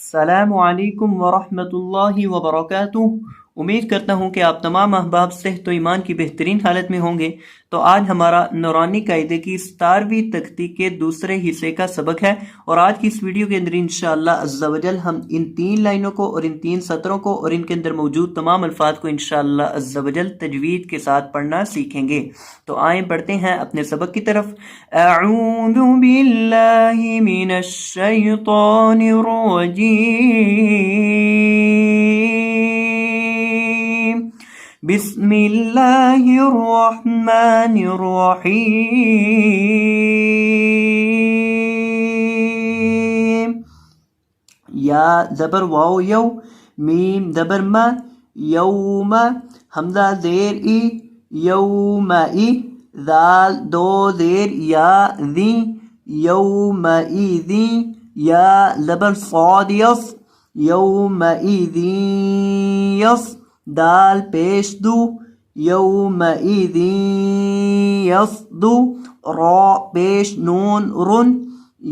السلام علیکم ورحمۃ اللہ وبرکاتہ۔ امید کرتا ہوں کہ آپ تمام احباب صحت و ایمان کی بہترین حالت میں ہوں گے۔ تو آج ہمارا نورانی قاعدے کی 17ویں تختی کے دوسرے حصے کا سبق ہے، اور آج کی اس ویڈیو کے اندر انشاءاللہ عز و جل ہم ان 3 لائنوں کو اور ان 3 سطروں کو اور ان کے اندر موجود تمام الفاظ کو انشاءاللہ عز و جل تجوید کے ساتھ پڑھنا سیکھیں گے۔ تو آئیں بڑھتے ہیں اپنے سبق کی طرف۔ اعوذ باللہ من الشیطان الرجیم، بسم اللہ الرحمن الرحیم۔ یا زبر واو یو، میم زبر ما، یوم حمزہ زیر ای، یوم ای، ذال دو زیر یا ذی، یوم ای ذی، یا زبر صاد یس، یوم ای ذی یس، دال پیش دو، یوم ای ذی یس دو، را پیش نون رن،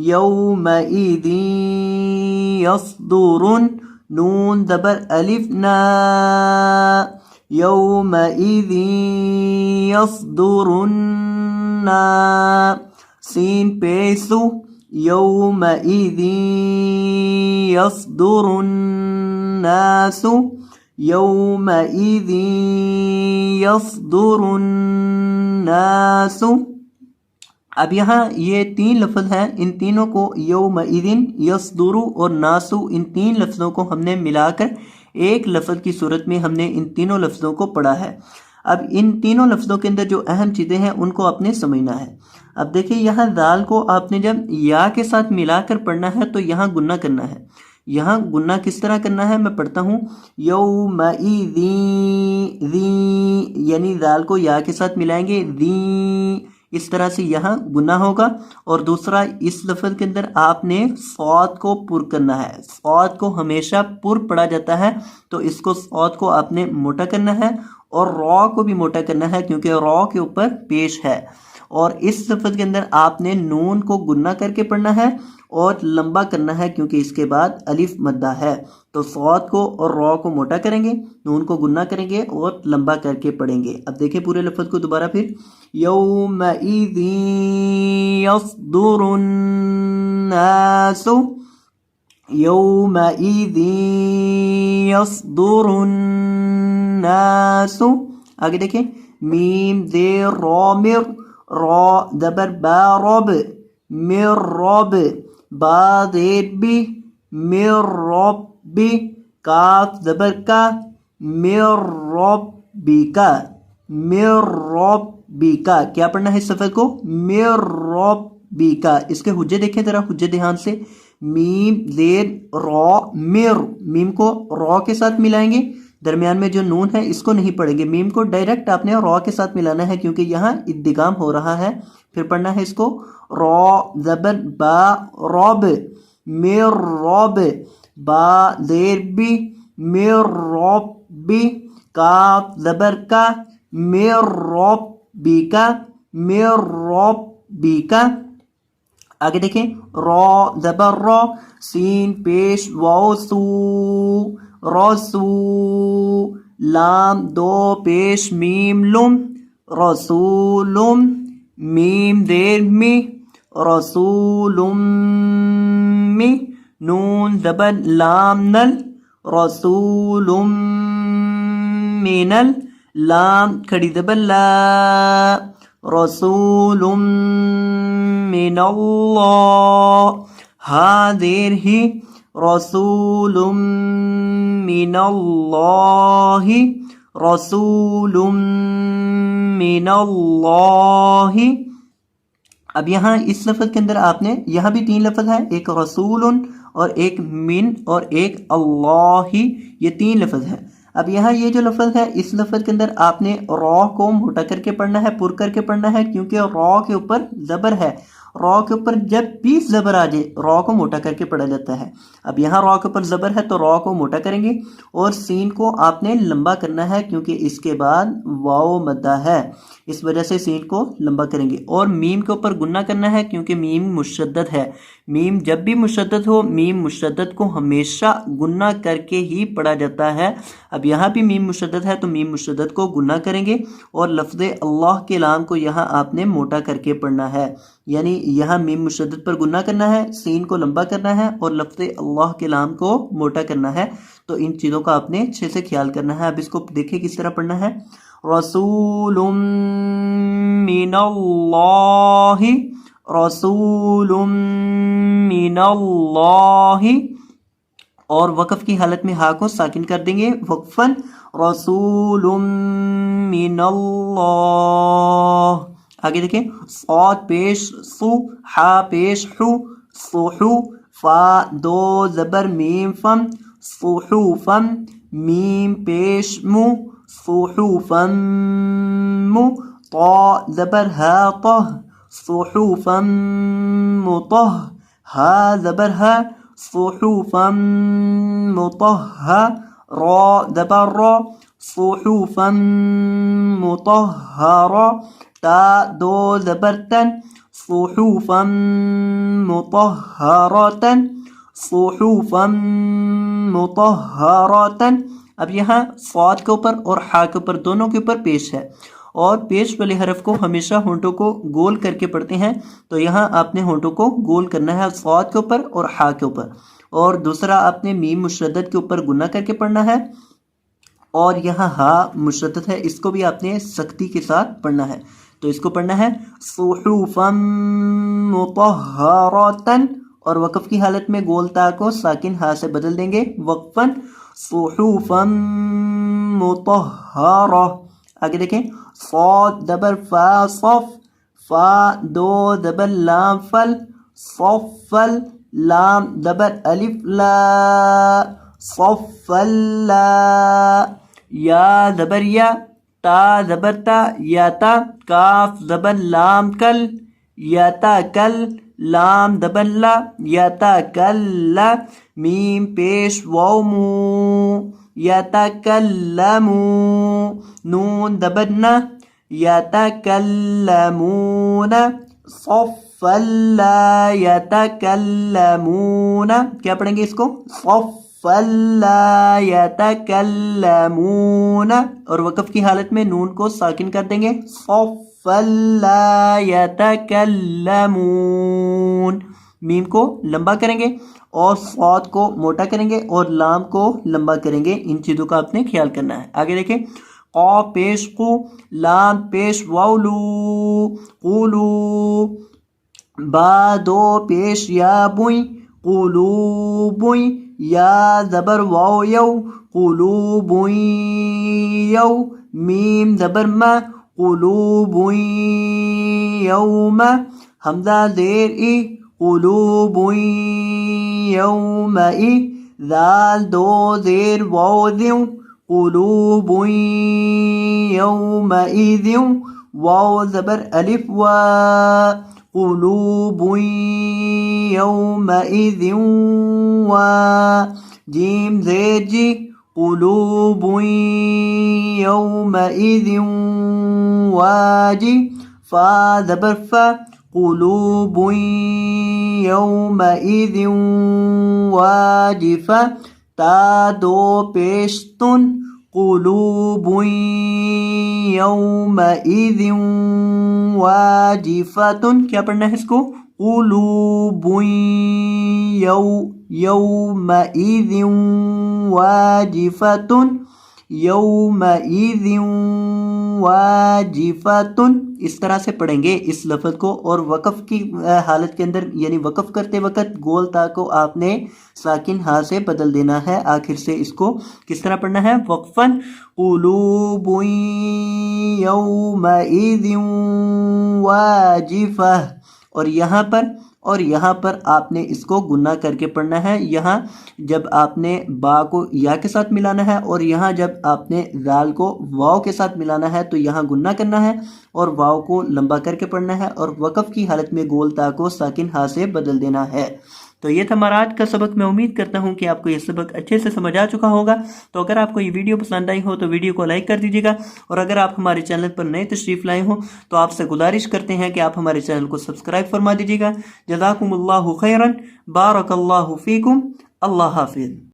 یوم ای ذی یس رن، نون زبر الف نا، یوم ای ذی یصدرن، سین پیسو، یوم ای ذی یصدر الناس، یوم ای ذی یصدر الناس۔ اب یہاں یہ 3 لفظ ہیں، ان تینوں کو یوم اذن، یصدر اور ناسو، ان 3 لفظوں کو ہم نے ملا کر ایک لفظ کی صورت میں ہم نے ان تینوں لفظوں کو پڑھا ہے۔ اب ان تینوں لفظوں کے اندر جو اہم چیزیں ہیں ان کو آپ نے سمجھنا ہے۔ اب دیکھیں یہاں ذال کو آپ نے جب یا کے ساتھ ملا کر پڑھنا ہے تو یہاں گنہ کرنا ہے۔ یہاں گنہ کس طرح کرنا ہے میں پڑھتا ہوں، یوم ذی، ذی یعنی ذال کو یا کے ساتھ ملائیں گے، ذی اس طرح سے یہاں گنہ ہوگا۔ اور دوسرا اس لفظ کے اندر آپ نے صاد کو پر کرنا ہے۔ صاد کو ہمیشہ پر پڑھا جاتا ہے، تو اس کو صاد کو آپ نے موٹا کرنا ہے، اور را کو بھی موٹا کرنا ہے کیونکہ را کے اوپر پیش ہے۔ اور اس لفظ کے اندر آپ نے نون کو گنہ کر کے پڑھنا ہے اور لمبا کرنا ہے کیونکہ اس کے بعد الف مدہ ہے۔ تو صاد کو اور را کو موٹا کریں گے، نون کو گنہ کریں گے اور لمبا کر کے پڑھیں گے۔ اب دیکھیں پورے لفظ کو دوبارہ پھر، یومئذ یصدر الناس، یومئذ یصدر الناس۔ آگے دیکھیں، میم زیر را مر، را زبر با رب، مر رب، با زیر بی، مر رب بی، کاف زبر کا، مر رب بی کا، مر رب بی کا۔ کیا پڑھنا ہے اس لفظ کو، مر رب بی کا۔ اس کے حجے دیکھیں ذرا، حجے دھیان سے، میم زیر را مر، میم کو را کے ساتھ ملائیں گے، درمیان میں جو نون ہے اس کو نہیں پڑھیں گے، میم کو ڈائریکٹ آپ نے را کے ساتھ ملانا ہے کیونکہ یہاں ادغام ہو رہا ہے۔ پھر پڑھنا ہے اس کو، را زبر با رب، مر رب، با زیر بی، مر رب بی، کاف زبر کا، مر رب بی کا، مر رب بی کا۔ آگے دیکھیں، را زبر را، سین پیش واو سو، رسو، لام دو پیش میم لم، رسولم، میم زیر می، رسولم می، نون زبر لام نل، رسولم منل، لام کھڑی زبر لا، رسولم من اللہ، ہا زیر ہی، رسول من اللہ، رسول من اللہ۔ اب یہاں اس لفظ کے اندر آپ نے، یہاں بھی 3 لفظ ہے، ایک رسول اور ایک من اور ایک اللہ، یہ 3 لفظ ہے۔ اب یہاں یہ جو لفظ ہے اس لفظ کے اندر آپ نے را کو موٹا کر کے پڑھنا ہے، پر کر کے پڑھنا ہے کیونکہ را کے اوپر زبر ہے۔ را کے اوپر جب بھی زبر آ جائے را کو موٹا کر کے پڑھا جاتا ہے۔ اب یہاں را کے اوپر زبر ہے تو را کو موٹا کریں گے، اور سین کو آپ نے لمبا کرنا ہے کیونکہ اس کے بعد واو مدہ ہے، اس وجہ سے سین کو لمبا کریں گے۔ اور میم کے اوپر گنہ کرنا ہے کیونکہ میم مشدد ہے، میم جب بھی مشدد ہو، میم مشدد کو ہمیشہ گنہ کر کے ہی پڑھا جاتا ہے۔ اب یہاں بھی میم مشدد ہے تو میم مشدد کو گنہ کریں گے، اور لفظ اللہ کے لام کو یہاں آپ نے موٹا کر کے پڑھنا ہے، یعنی یہاں میم مشدد پر گنہ کرنا ہے، سین کو لمبا کرنا ہے، اور لفظ اللہ کے لام کو موٹا کرنا ہے۔ تو ان چیزوں کا آپ نے اچھے سے خیال کرنا ہے۔ اب اس کو دیکھیں کس طرح پڑھنا ہے۔ رسول من اللہ، رسول من اللہ، اور وقف کی حالت میں ہا کو ساکن کر دیں گے وقفاً، رسول من اللہ۔ آگے دیکھیں، صاد پیش سو، ہا پیش حو، صحو، فا دو زبر میم فم، صحوفم، میم پیش مو، صحوفم مو، طا زبر ہا طہ، صحوفا مطہ، ہا زبر ہا، صحوفا مطہہ، را زبر را، صحوفا مطہرہ، تا دو زبر تن، صحوفا مطہرۃ، صحوفا مطہرۃ۔ اب یہاں صاد کے اوپر اور ہا کے اوپر دونوں کے اوپر پیش ہے، اور پیش والے حرف کو ہمیشہ ہونٹوں کو گول کر کے پڑھتے ہیں، تو یہاں آپ نے ہونٹوں کو گول کرنا ہے صاد کے اوپر اور ہا کے اوپر، اور دوسرا آپ نے میم مشدد کے اوپر گنہ کر کے پڑھنا ہے، اور یہاں ہا مشدد ہے، اس کو بھی آپ نے سختی کے ساتھ پڑھنا ہے۔ تو اس کو پڑھنا ہے صحوفا مطہرۃ، اور وقف کی حالت میں گول تا کو ساکن ہا سے بدل دیں گے وقفاً، صحوفا مطہرہ۔ آگے دیکھیں، صاد زبر فا صف، فا دو زبر لام فل، صفل، لام زبر الف لا، صفلا، یا زبر یا، تا زبر تا، یا تا، کاف زبر لام کل، یا تا کل، لام زبر لا، یا تا کل، میم پیش واو مو، یتکلمو، نون زبر نہ، یتکلمون، صفا لا یتکلمون، کیا پڑھیں گے اس کو؟ صفا لا یتکلمون، اور وقف کی حالت میں نون کو ساکن کر دیں گے صفا لا یتکلمون، میم کو لمبا کریں گے اور صاد کو موٹا کریں گے اور لام کو لمبا کریں گے، ان چیزوں کا آپ نے خیال کرنا ہے۔ آگے دیکھیں، قا پیش قو، لام پیش واولو، قولو، با دو پیش یا بوئی، قلوبوئی، یا زبر واو یو، قلوبوئی یو، میم زبر ما، قلوبوئی یوم، حمزہ زیر ای، قلوبوئی یومئی، ذال دو زیر واو دیوں، قلوبوئی یومئذ، واو زبر الف وا، قلوبوئی یومئذ وا، جیم زیر جی، قلوبوئی یومئذ واجی، فا زبر فا، قلوبوئی یومئذ واجفہ، تا دو پیش تن، قلوبوئی یومئذ واجفتٌ، کیا پڑھنا ہے اس کو؟ قلوبوئی یومئذ واجفتٌ، یومئذ واجفتٌ، اس طرح سے پڑھیں گے اس لفظ کو، اور وقف کی حالت کے اندر یعنی وقف کرتے وقت گول تا کو آپ نے ساکن ہا سے بدل دینا ہے، آخر سے اس کو کس طرح پڑھنا ہے؟ وقفاً، قلوب یومئذ واجفہ، اور یہاں پر آپ نے اس کو گنہ کر کے پڑھنا ہے، یہاں جب آپ نے با کو یا کے ساتھ ملانا ہے اور یہاں جب آپ نے ذال کو واو کے ساتھ ملانا ہے تو یہاں گنہ کرنا ہے اور واو کو لمبا کر کے پڑھنا ہے، اور وقف کی حالت میں گول تا کو ساکن ہا سے بدل دینا ہے۔ تو یہ تھا ہمارا آج کا سبق. میں امید کرتا ہوں کہ آپ کو یہ سبق اچھے سے سمجھ آ چکا ہوگا. تو اگر آپ کو یہ ویڈیو پسند آئی ہو تو ویڈیو کو لائک کر دیجیے گا, اور اگر آپ ہمارے چینل پر نئے تشریف لائے ہوں تو آپ سے گزارش کرتے ہیں کہ آپ ہمارے چینل کو سبسکرائب فرما دیجیے گا. جزاکم اللہ خیرا, بارک اللہ فیکم, اللہ حافظ.